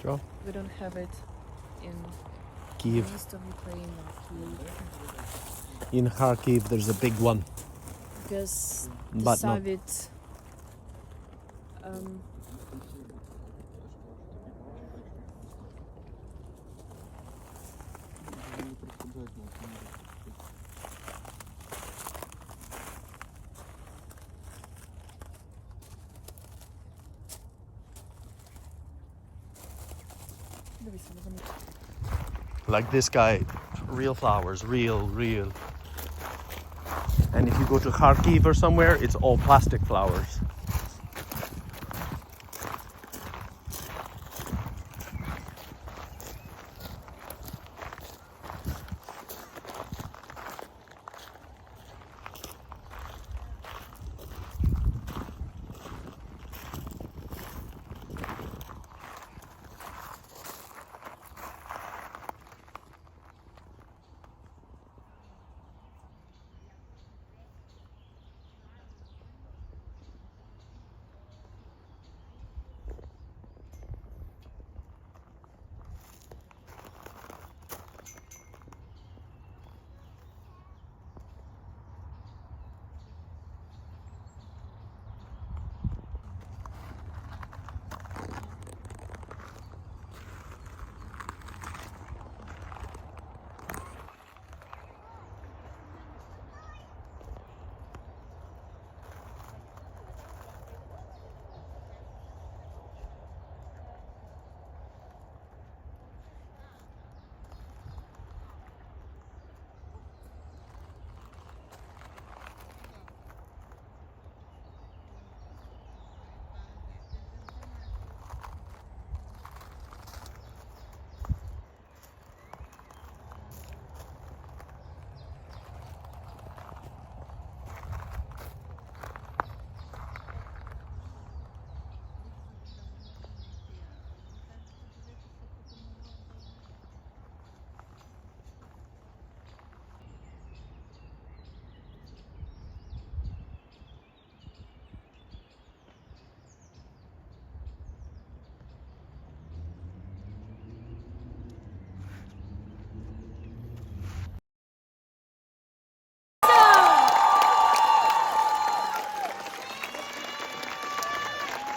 Що? We don't have it in Kyiv. east of Ukraine or Kyiv. In Kharkiv there's a big one. Because the But no. Soviet Like this guy, real flowers, real. And if you go to Kharkiv or somewhere, it's all plastic flowers.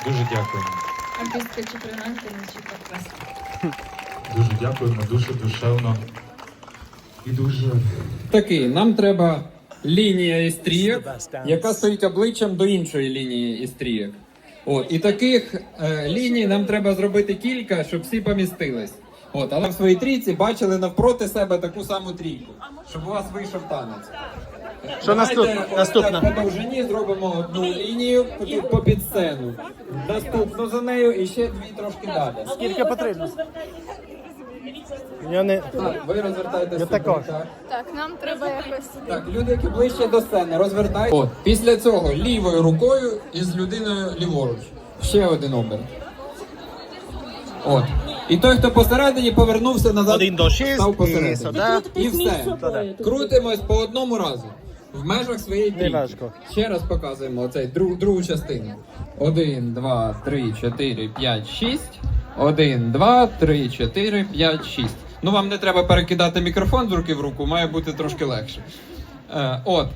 Дуже дякуємо. Артистка 14 подкаст. Дуже дякуємо, дуже душевно і дуже... Такий, нам треба лінія із стрійок, яка стоїть обличчям до іншої лінії із стрійок. От, і таких ліній нам треба зробити кілька, щоб всі помістились. От, але в своїй трійці бачили навпроти себе таку саму трійку, щоб у вас вийшов танець. Що наступне? По довжині зробимо одну лінію попід сцену. Наступну за нею і ще дві трошки далі. Скільки потрібно? Я не... Ви розвертаєтесь. Я також. Так, нам треба якось. Так, люди, які ближче до сцени, розвертайтеся. От, після цього лівою рукою і з людиною ліворуч. Ще один оберт. От. І той, хто посередині, повернувся назад, 1 до 6 став і посередині. сюди. І все. Крутимось по одному разу. В межах своєї трійки. Неважко. Ще раз показуємо оцей другу частину. 1, 2, 3, 4, 5, 6. 1, 2, 3, 4, 5, 6. Ну, вам не треба перекидати мікрофон з руки в руку, має бути трошки легше. От,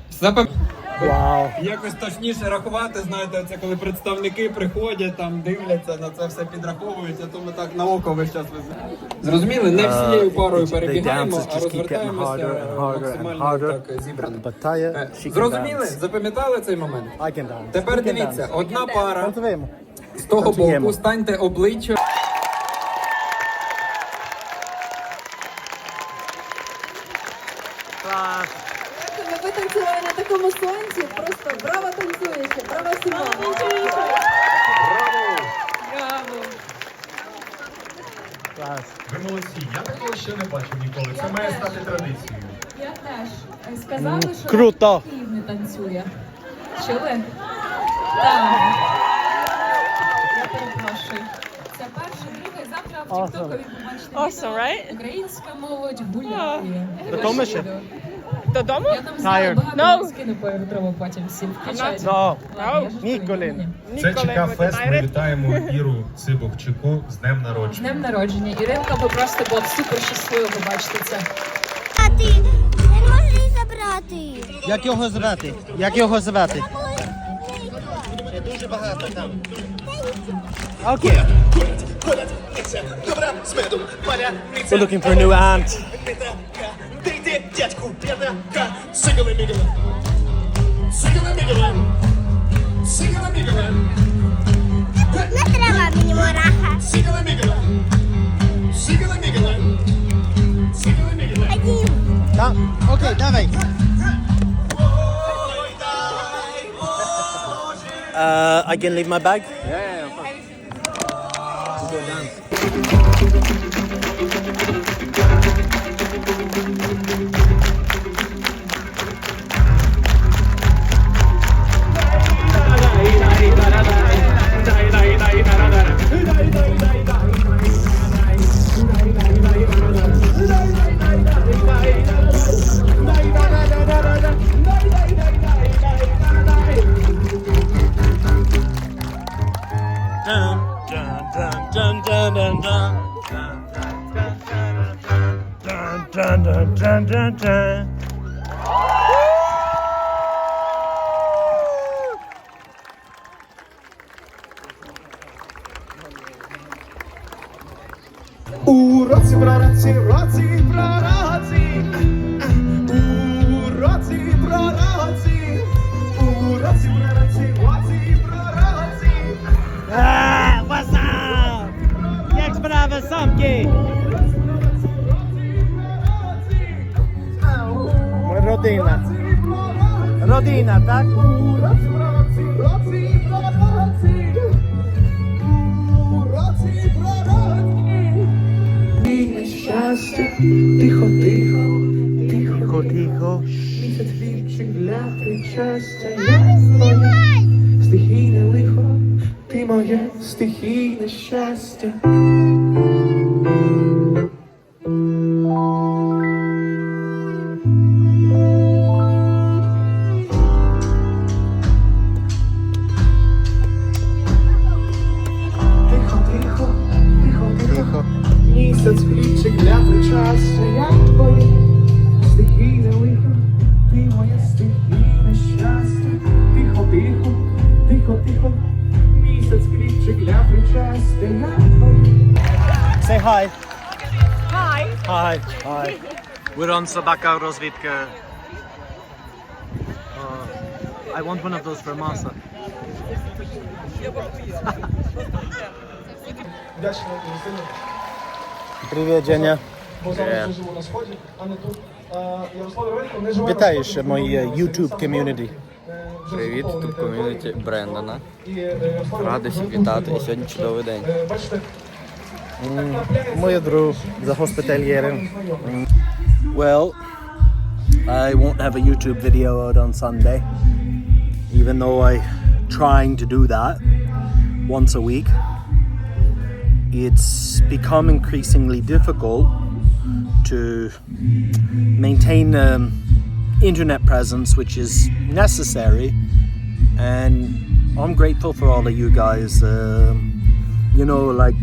Вау. якось точніше рахувати, знаєте, це коли представники приходять, там дивляться, на це все підраховують, а то ми так на око весь час веземо. Зрозуміли? Не всією парою перебігаємо, а розвертаємося максимально так зібрано. Зрозуміли? Запам'ятали цей момент? Тепер дивіться, одна пара з того боку, станьте обличчя. Ви танцювали на такому сонці, просто браво танцюєте, браво Сімона. Клас. Ви молодці, я такого ще не бачив ніколи, це має стати традицією. Я теж. Сказали, що Круто. Київ не танцює. Чули? Так. Я перепрошую. Це перше, друге, завтра в тіктокові побачите Awesome, відео. right? Українська молодь гуляє. Готові ще? Додому? Tired. No. Скину треба потім всім включати. No. Ніколи. Це ЧК Фест. Ми вітаємо Іру Цибукчику з днем З народження. днем народження. Іринка би просто була б супер щаслива побачити це. А ти не можеш її забрати. Як його звати? Як його звати? Дуже багато там. Окей. We're looking for a new aunt. Не треба мені мураха. Ходім. Так, окей, давай. I can leave my bag? Yeah, of course. Go dance. У році, пророці, році, пророці. У році, пророці. У році, пророці, році, пророці. What's up? Jak sprawy samki? Rodzina. Rodzina, tak? Щастя, тихо, тихо, тихо, Тихо. місяць хлібчик для причастя. Я твоє стихійне лихо, ти моє стихійне щастя. Тихо, тихо, тихо, тихо. Місяць хлібчик для причастя, я твоє стихійне лихо, ти моє стихійне щастя. Тихо, тихо, тихо, тихо. Місяць хлібчик для причастя, я твоє. Say hi. Hi. Hi. Hi. We're on Собака розвідка. I want one of those for Masa. Вдячний Юстину, Привіт, Женя. бо зараз ми живемо на сході, а не тут. Ярослав Євгенко не живе Вітаєш на сході. моє YouTube community. Привіт, тут ком'юніті Брендана. Радий Радий всіх вітати, і сьогодні чудовий день. Бачите, Моє друг за госпітальєром. Well, I won't have a YouTube video out on Sunday, even though I'm trying to do that once a week. It's become increasingly difficult to maintain internet presence, which is necessary, and I'm grateful for all of you guys. You know, like,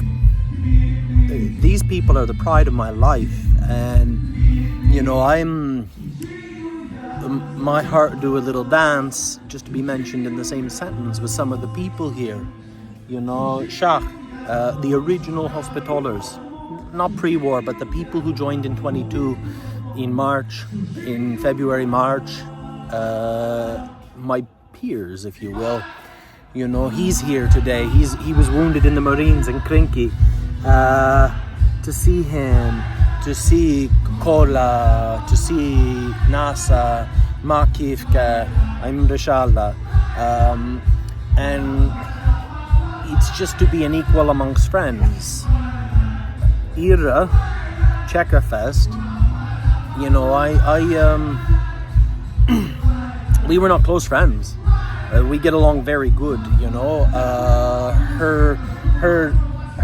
these people are the pride of my life, and you know, my heart do a little dance just to be mentioned in the same sentence with some of the people here. You know, Shach, the original Hospitallers, not pre-war, but the people who joined in 22 in March, in February, March, my peers, if you will. You know, he's here today. He was wounded in the Marines in Krinky. To see him, to see Kola, to see Nasa, Makivka, I'm Rishalda, and it's just to be an equal amongst friends. Ira, Checkerfest, you know, we were not close friends. We get along very good, you know.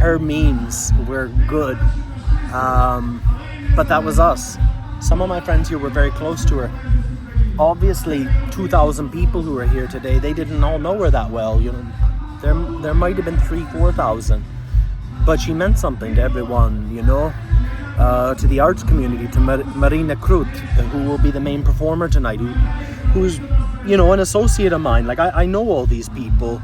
Her memes were good, but that was us. Some of my friends here were very close to her. obviously 2,000 people who are here today, they didn't all know her that well. You know, there might have been 3,000-4,000, but she meant something to everyone, you know, to the arts community, to Irina Tsybukh, who will be the main performer tonight, who's, you know, an associate of mine. Like, I know all these people.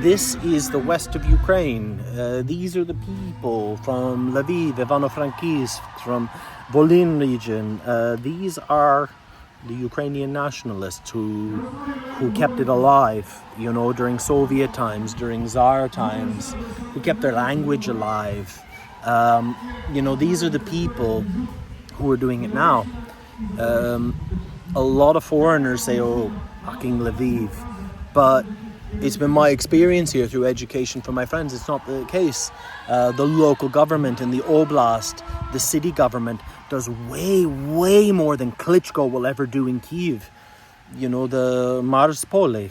This is the west of Ukraine. These are the people from Lviv, Ivano-Frankivsk, from Volyn region. These are the Ukrainian nationalists who kept it alive, you know, during Soviet times, during Tsar times, who kept their language alive. You know, these are the people who are doing it now. A lot of foreigners say, oh, fucking Lviv. But it's been my experience here through education from my friends, it's not the case. The local government in the oblast, the city government, does way more than Klitschko will ever do in Kiev. You know, the Marsipole,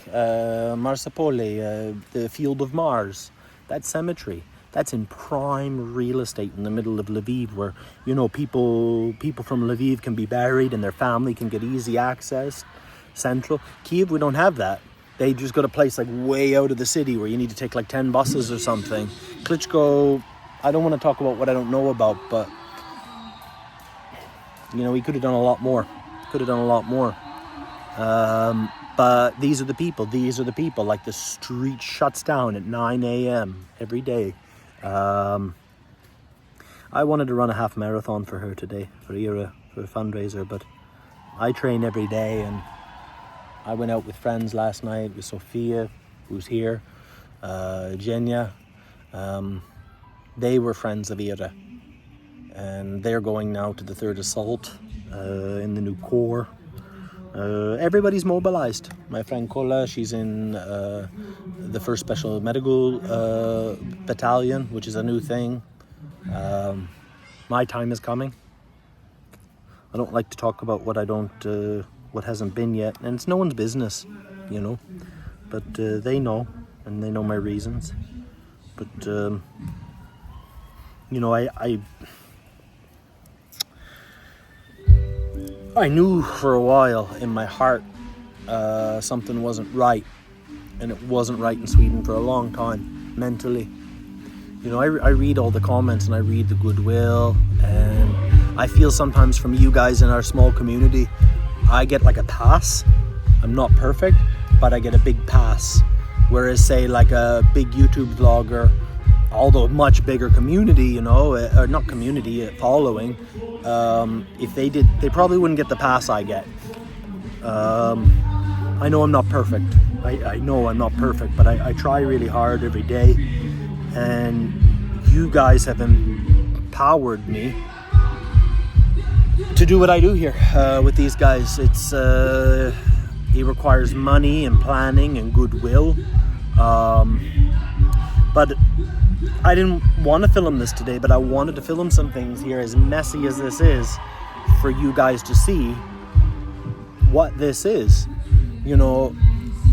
the Field of Mars, that cemetery, that's in prime real estate in the middle of Lviv, where, you know, people from Lviv can be buried and their family can get easy access, central. Kiev, we don't have that. They just got a place like way out of the city where you need to take like 10 buses or something. Klitschko, I don't want to talk about what I don't know about, but, you know, he could have done a lot more. But these are the people. Like, the street shuts down at 9 a.m. every day. I wanted to run a half marathon for her today, for Ira, for a fundraiser, but I train every day, and I went out with friends last night, with Sophia, who's here, Jenya. They were friends of Ira, and they're going now to the 3rd Assault in the new corps. Everybody's mobilized. My friend Kola, she's in the 1st Special Medical Battalion, which is a new thing. My time is coming. I don't like to talk about what what hasn't been yet, and it's no one's business, you know, but they know, and they know my reasons. But you know, I knew for a while in my heart something wasn't right, and it wasn't right in Sweden for a long time, mentally. You know, I read all the comments and I read the goodwill, and I feel sometimes from you guys in our small community, I get like a pass. I'm not perfect, but I get a big pass. Whereas, say, like a big YouTube vlogger, although much bigger community, you know, or not community, following, if they did, they probably wouldn't get the pass I get. I know I'm not perfect. I know I'm not perfect, but I try really hard every day. And you guys have empowered me to do what I do here with these guys. It requires money and planning and goodwill. But I didn't want to film this today, but I wanted to film some things here, as messy as this is, for you guys to see what this is. You know,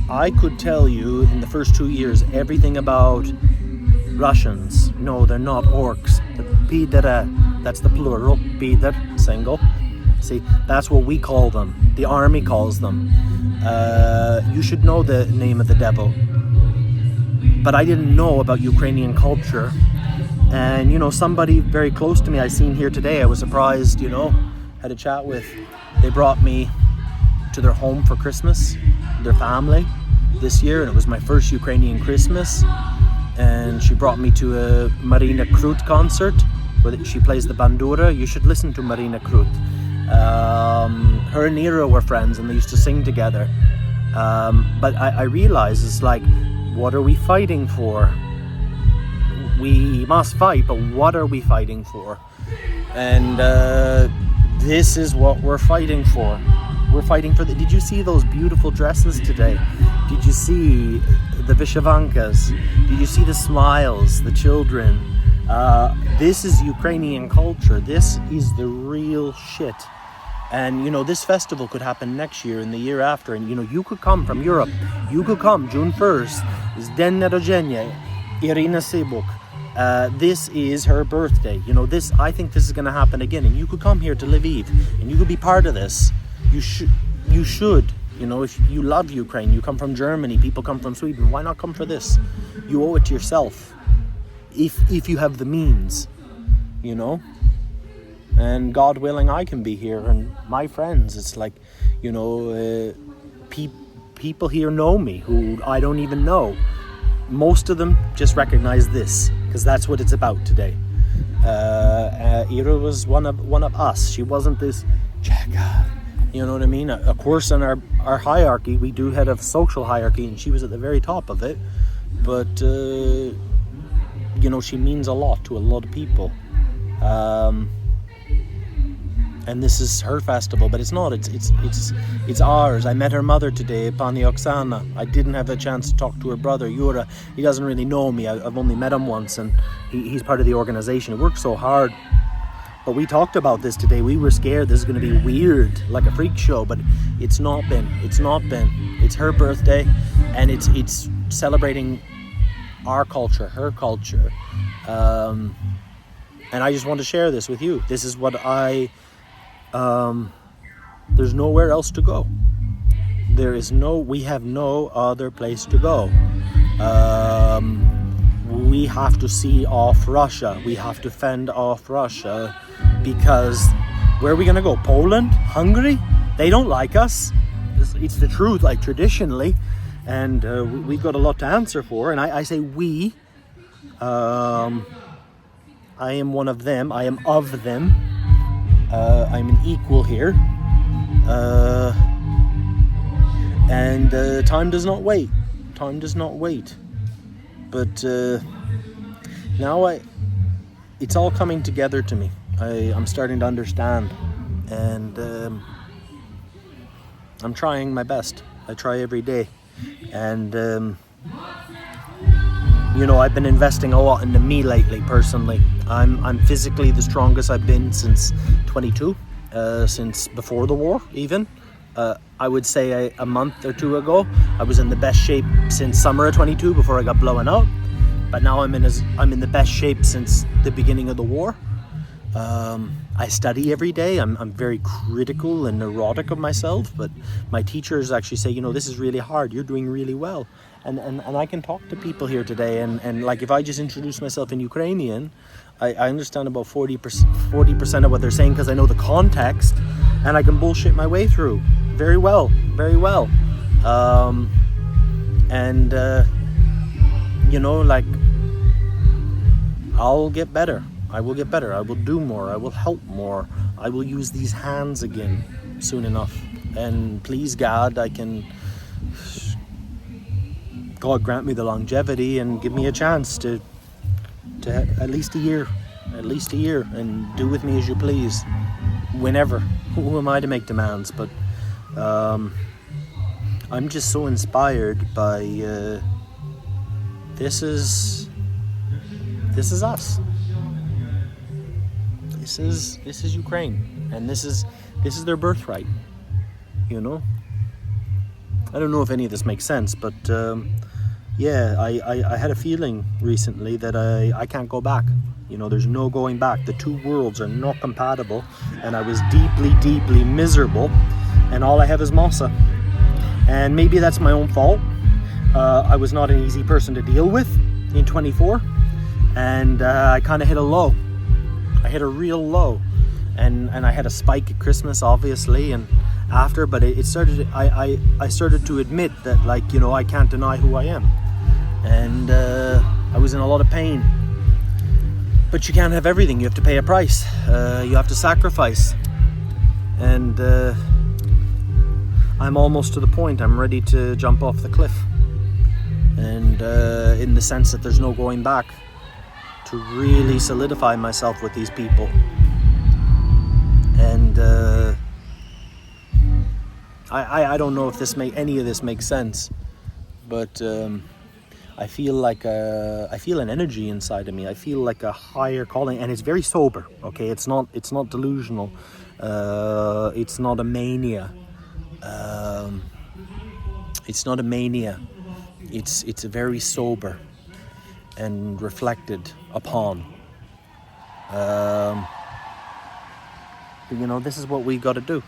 I could tell you in the first 2 years everything about Russians. No, they're not orcs. Pidere, that's the plural. Pider, single. See, that's what we call them. The army calls them. You should know the name of the devil. But I didn't know about Ukrainian culture. And, you know, somebody very close to me I seen here today, I was surprised, you know, had a chat with. They brought me to their home for Christmas, their family, this year, and it was my first Ukrainian Christmas. And she brought me to a Irina Tsybukh concert where she plays the bandura. You should listen to Irina Tsybukh. Her and Ira were friends and they used to sing together. But I realized, it's like, what are we fighting for? We must fight, but what are we fighting for? And this is what we're fighting for. We're fighting for did you see those beautiful dresses today? Did you see the Vishavankas? Did you see the smiles, the children? This is Ukrainian culture. This is the real shit. And, you know, this festival could happen next year and the year after. And, you know, you could come from Europe. You could come June 1st. It's Den Narodzenia, Iryna Tsybukh. This is her birthday. You know, I think this is going to happen again. And you could come here to Lviv and you could be part of this. you should. You know, if you love Ukraine, you come from Germany, people come from Sweden, why not come for this? You owe it to yourself, if you have the means, you know. And God willing, I can be here, and my friends, it's like, you know, people here know me who I don't even know. Most of them just recognize this, because that's what it's about today. Ira was one of us. She wasn't this Cheka. You know what I mean? Of course, in our hierarchy, we do have a social hierarchy, and she was at the very top of it. But you know, she means a lot to a lot of people. And this is her festival, but it's not. It's ours. I met her mother today, Pani Oksana. I didn't have a chance to talk to her brother, Yura. He doesn't really know me. I've only met him once, and he's part of the organization. He works so hard. But we talked about this today. We were scared this is going to be weird, like a freak show, but it's not been. It's not been. It's her birthday, and it's celebrating our culture, her culture. And I just want to share this with you. This is what there's nowhere else to go. We have no other place to go. We have to see off Russia. We have to fend off Russia, because where are we gonna go? Poland? Hungary? They don't like us. It's the truth, like traditionally, and we've got a lot to answer for. And I say we. I am one of them. I am of them. I'm an equal here, and time does not wait. Time does not wait. But now it's all coming together to me. I'm starting to understand, and I'm trying my best. I try every day, and you know, I've been investing a lot into me lately, personally. I'm physically the strongest I've been since 22, since before the war, even. I would say a month or two ago, I was in the best shape since summer of 22 before I got blown out. But now I'm in the best shape since the beginning of the war. I study every day. I'm very critical and neurotic of myself, but my teachers actually say, you know, this is really hard. You're doing really well. And I can talk to people here today, and like if I just introduce myself in Ukrainian, I understand about 40% of what they're saying, because I know the context, and I can bullshit my way through very well, very well. You know, like, I'll get better. I will get better. I will do more. I will help more. I will use these hands again soon enough. And please God, God grant me the longevity and give me a chance to at least a year, and do with me as you please, whenever. Who am I to make demands? But I'm just so inspired by this is us. This is Ukraine, and this is their birthright, you know. I don't know if any of this makes sense, but yeah, I had a feeling recently that I can't go back. You know, there's no going back. The two worlds are not compatible, and I was deeply, deeply miserable, and all I have is Masa. And maybe that's my own fault. I was not an easy person to deal with in 24, and I kind of hit a low. I hit a real low, and I had a spike at Christmas, obviously, and after, but it started. I started to admit that, like, you know, I can't deny who I am, and I was in a lot of pain. But you can't have everything. You have to pay a price. You have to sacrifice, and I'm almost to the point. I'm ready to jump off the cliff, and in the sense that there's no going back, to really solidify myself with these people. And I don't know if any of this makes sense, but I feel like I feel an energy inside of me. I feel like a higher calling, and it's very sober. Okay, it's not delusional. It's not a mania. It's not a mania. It's very sober and reflected upon. But, you know, this is what we got to do.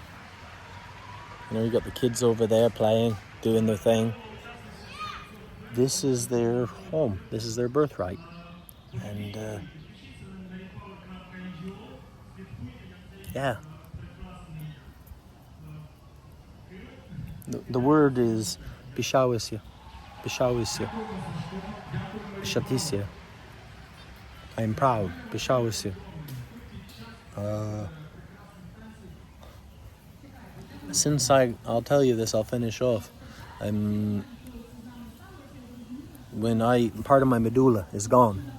You know, you got the kids over there playing, doing their thing. This is their home. This is their birthright. And yeah. The word is Pishawisya. Pishawisya. Pishatisya. I am proud. Pishawisya. Since I'll tell you this, I'll finish off. Part of my medulla is gone.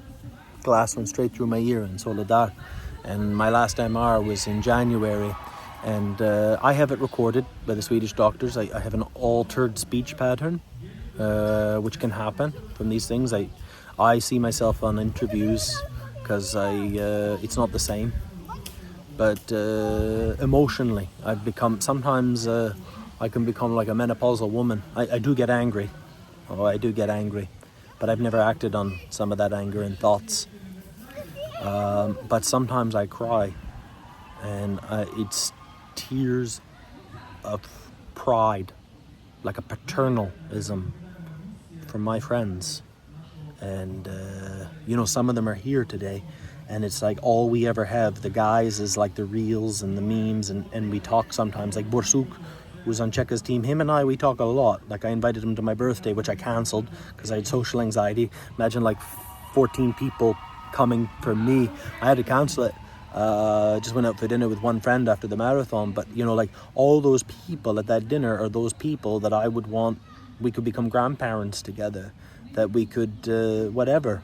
Glass went straight through my ear in Soledad. And my last MR was in January. And I have it recorded by the Swedish doctors. I have an altered speech pattern, which can happen from these things. I see myself on interviews because it's not the same. But emotionally, I've become, sometimes I can become like a menopausal woman. I do get angry. Oh, I do get angry. But I've never acted on some of that anger and thoughts. But sometimes I cry. And it's tears of pride, like a paternalism from my friends. And, you know, some of them are here today. And it's like all we ever have, the guys, is like the reels and the memes. And we talk sometimes, like Borsuk, who's on Cheka's team. Him and we talk a lot. Like I invited him to my birthday, which I cancelled because I had social anxiety. Imagine like 14 people coming for me. I had to cancel it. Just went out for dinner with one friend after the marathon. But, you know, like all those people at that dinner are those people that I would want, we could become grandparents together. That we could, whatever.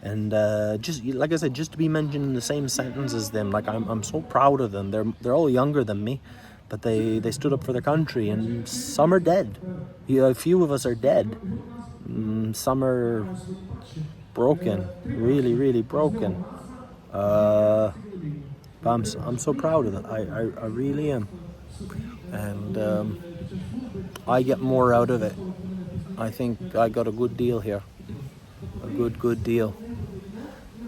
And just like I said, just to be mentioned in the same sentence as them, like I'm so proud of them. They're all younger than me, but they stood up for their country, and some are dead. You know, a few of us are dead. Some are broken, really, really broken. But I'm so proud of it. I really am, and I get more out of it. I think I got a good deal here, a good deal.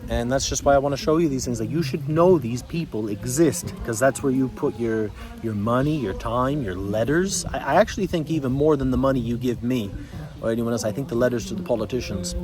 And that's just why I want to show you these things. Like, you should know these people exist, because that's where you put your money, your time, your letters. I actually think even more than the money you give me or anyone else, I think the letters to the politicians.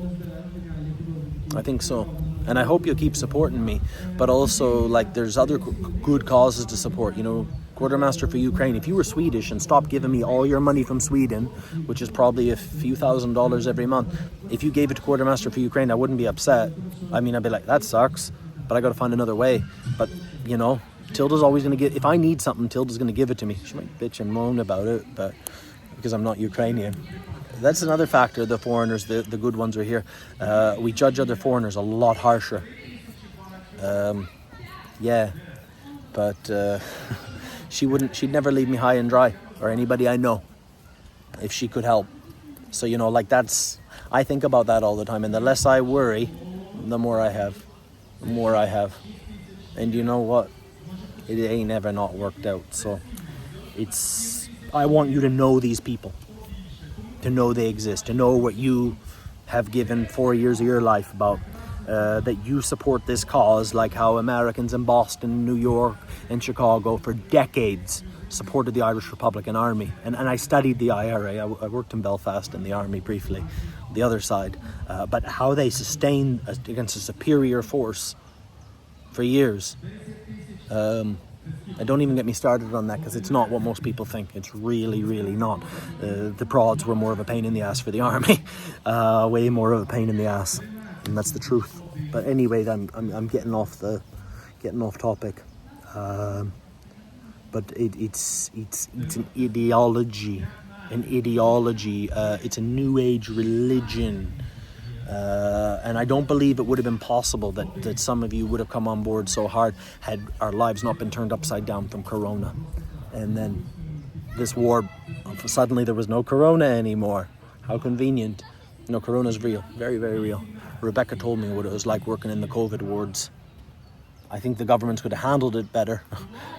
I think so. And I hope you'll keep supporting me. But also, like, there's other good causes to support. You know, Quartermaster for Ukraine. If you were Swedish and stopped giving me all your money from Sweden, which is probably a few $1,000s every month, if you gave it to Quartermaster for Ukraine, I wouldn't be upset. I mean, I'd be like, that sucks, but I got to find another way. But, you know, Tilda's always going to give, if I need something, Tilda's going to give it to me. She might bitch and moan about it, but because I'm not Ukrainian. That's another factor. The foreigners, the good ones are here. We judge other foreigners a lot harsher. Yeah, but she'd never leave me high and dry, or anybody I know, if she could help. So, you know, like, I think about that all the time, and the less I worry, the more I have. And you know what? It ain't ever not worked out. So I want you to know these people, to know they exist, to know what you have given 4 years of your life about, that you support this cause, like how Americans in Boston, New York, and Chicago for decades supported the Irish Republican Army. And I studied the IRA. I worked in Belfast in the army briefly, the other side. But how they sustained against a superior force for years. Don't even get me started on that, because it's not what most people think. It's really, really not. The prods were more of a pain in the ass for the army. Way more of a pain in the ass. And that's the truth. But anyway, I'm getting off topic. But it's an ideology. It's a new age religion. And I don't believe it would have been possible that some of you would have come on board so hard had our lives not been turned upside down from Corona. And then this war, suddenly there was no Corona anymore. How convenient. No, Corona's real. Very, very real. Rebecca told me what it was like working in the COVID wards. I think the governments could have handled it better,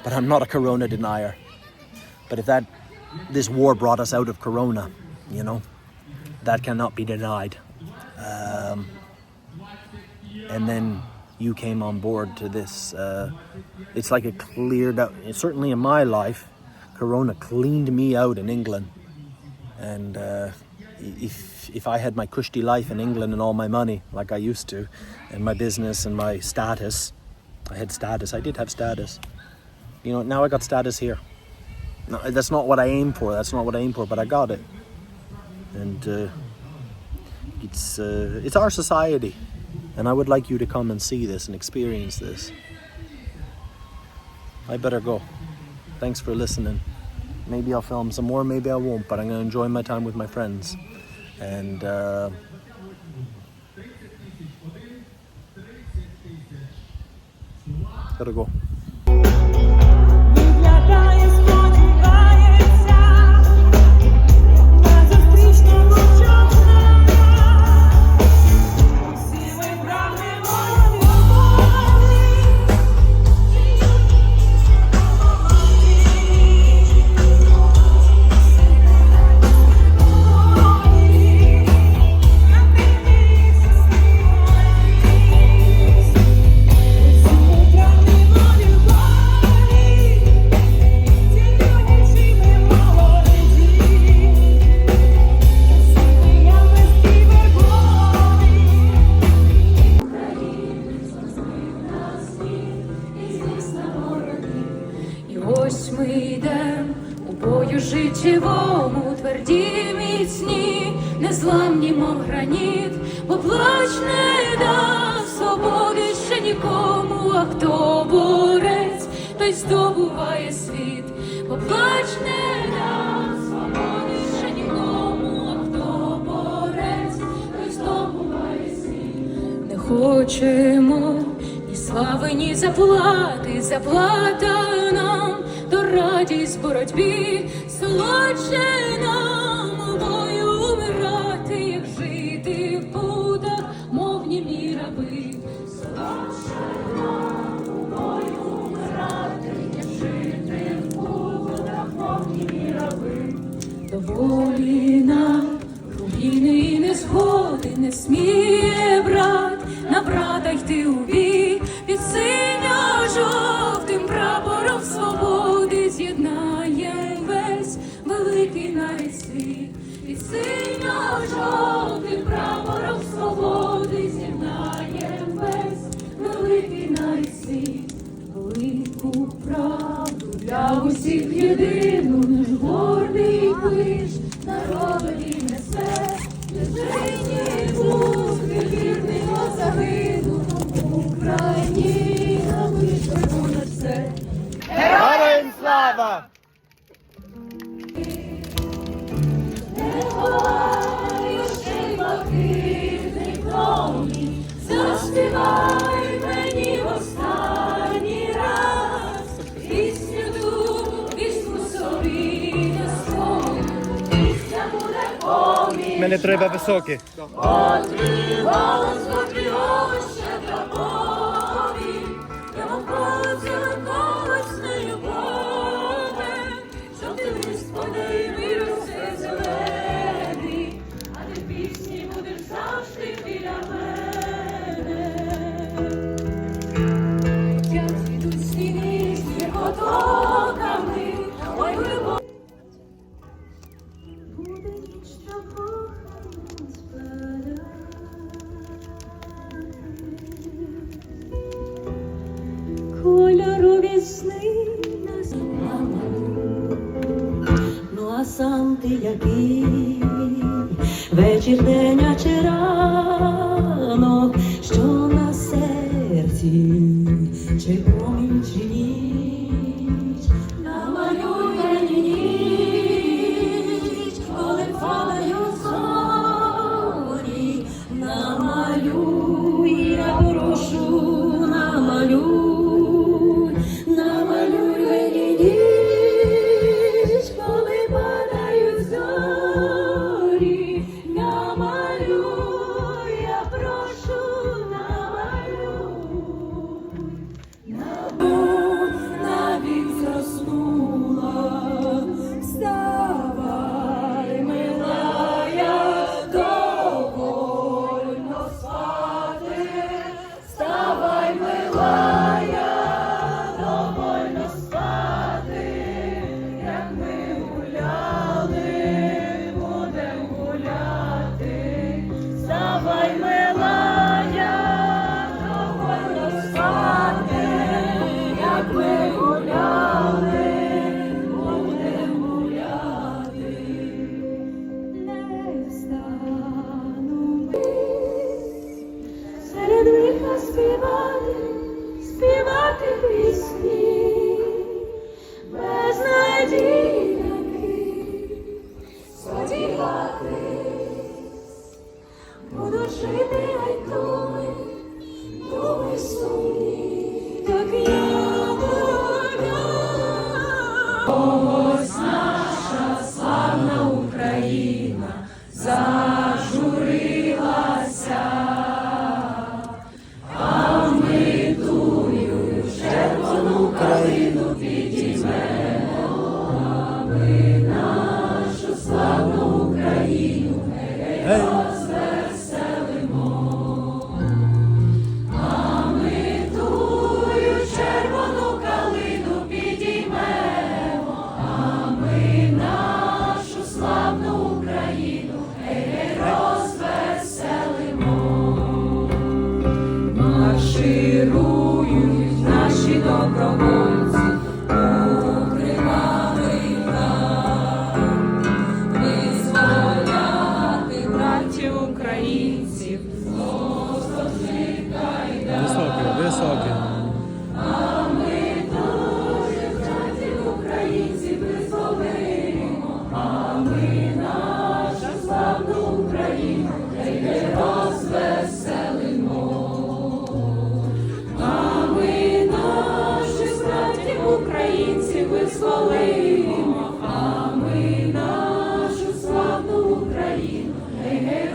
but I'm not a Corona denier. But if this war brought us out of Corona, you know, that cannot be denied. And then you came on board to this. It's like it cleared out, certainly in my life, Corona cleaned me out in England. And if I had my cushy life in England and all my money like I used to, and my business and my status, I did have status. You know, now I got status here. No, that's not what I aim for, but I got it. And it's our society. And I would like you to come and see this and experience this. I better go. Thanks for listening. Maybe I'll film some more, maybe I won't, but I'm going to enjoy my time with my friends. And gotta go. Ось ми йдем у бою життєвому, тверді міцні, незламні, мов граніт, бо плач не дав свободи ще нікому, а хто борець, той здобуває світ, бо плач не дав свободи ще нікому, а хто борець, той здобуває світ. Не хочемо ні слави, ні заплати, заплата нам то радість в боротьбі, солодше нам у бою умирати, як жити в путах, мов німі раби. Солодше нам у бою умирати, як жити в путах, мов німі раби. Доволі нам руїни і незгоди не сміє брат на брата йти у бій, під синьо-жовтим прапором свободи з'єднаєм весь великий навіть світ. Під синьо-жовтим прапором свободи з'єднаєм весь великий навіть світ. Велику правду для усіх єдину, наш гордий клич народові несе. Єдині бути вірний загину, Україна вийшла понад все. Героям слава! Не ховаю ще й блакитний промінь, заспівай мені в останній раз пісню ту, пісню собі на свою, пісня буде поміч. Мене треба високі. От твій голос ще для Богів, я мовкоця колесне любове, що ти Господи мир усе зелений, а ти пісні будеш завжди біля мене. Як цвітуть сніги з потоками, ой, глибоко. Буде ніч кохання спадати. Кольорові сни нас Ну а сам ти який, вечір, день, а чи ранок, що на серці, чи промінь, чи ніч, намалюй мені ніч, коли падають зорі, намалюй, я прошу, намалюй, намалюй мені ніч, коли падають зорі, намалюй, я прошу, намалюй, навік заснула, вставай, милая, довольно спати, вставай, лаймила я, довольно спати, як ми гуляли, будем гуляти. Не встану ми серед лиха співати пісні, без надії буду жити, ай думи сумні, так я буду. Ось наша славна Україна зажурилася, а ми тую червону калину підіймемо, а ми нашу славну Україну розвеселимо. А ми тую червону калину підіймемо, а ми нашу славну Україну розвеселимо. Марширують наші добровольці у кривавий край, визволяти братів українців злостожних кайдан. Високий. А ми дуже братів українців визволимо, а ми нашу славну Україну розвеселимо. А ми наших братів українців визволимо, а ми нашу славну Україну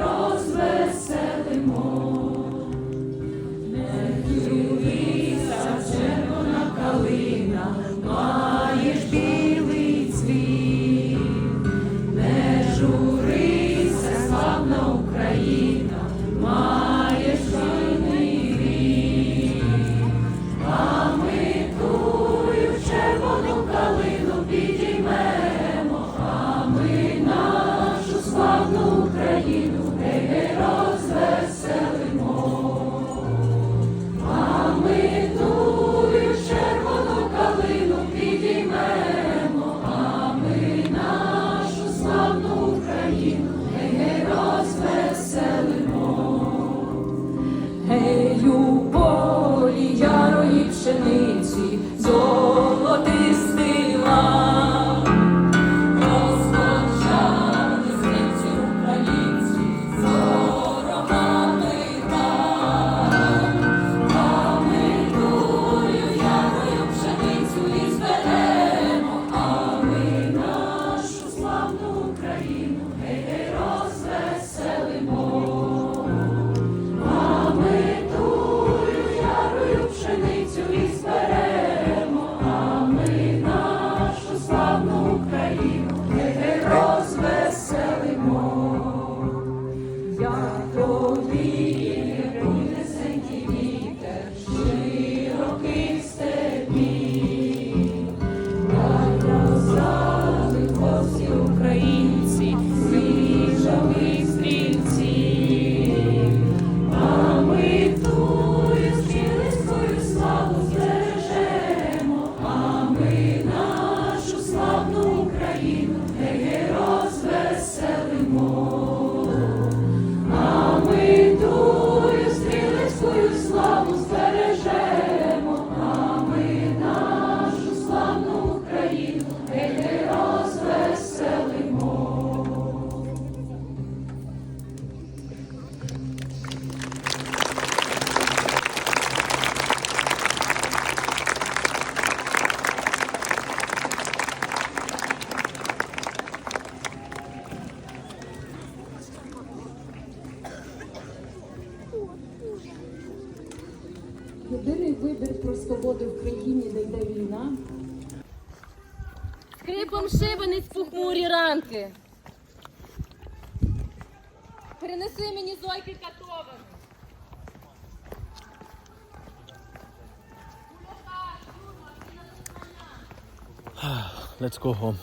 розвеселимо. Не дивися, червона калина, маєш білий цвіт, не журися, славна Україна, маєш вільний вік. А ми тую червону калину підіймемо, а ми нашу славну Україну розвеселимо. А ми тую червону калину підіймемо, а ми нашу славну Україну розвеселимо. Гей, у полі ярої пшениці золотистий лан, розпочали скрипці українці з ворогами грати. А ми тую ярою пшеницю і зберемо, а ми нашу славну Україну розвеселимо. А ми тую ярою пшеницю і зберемо, а ми нашу славну Україну розвеселимо. Як повіє низенький вітер широких степів, так роззяли хлопці українці свіжових стрільців. А ми тую стрілецькою славу збережемо, а ми нашу славну Україну розвеселимо. А ми тую стрілецькою славу збережемо, а ми нашу славну Україну розвеселимо. Єдиний вибір про свободу в країні, де йде війна. Скрипом шибениць похмурі ранки. Перенеси мені зойки катовані. Let's go home.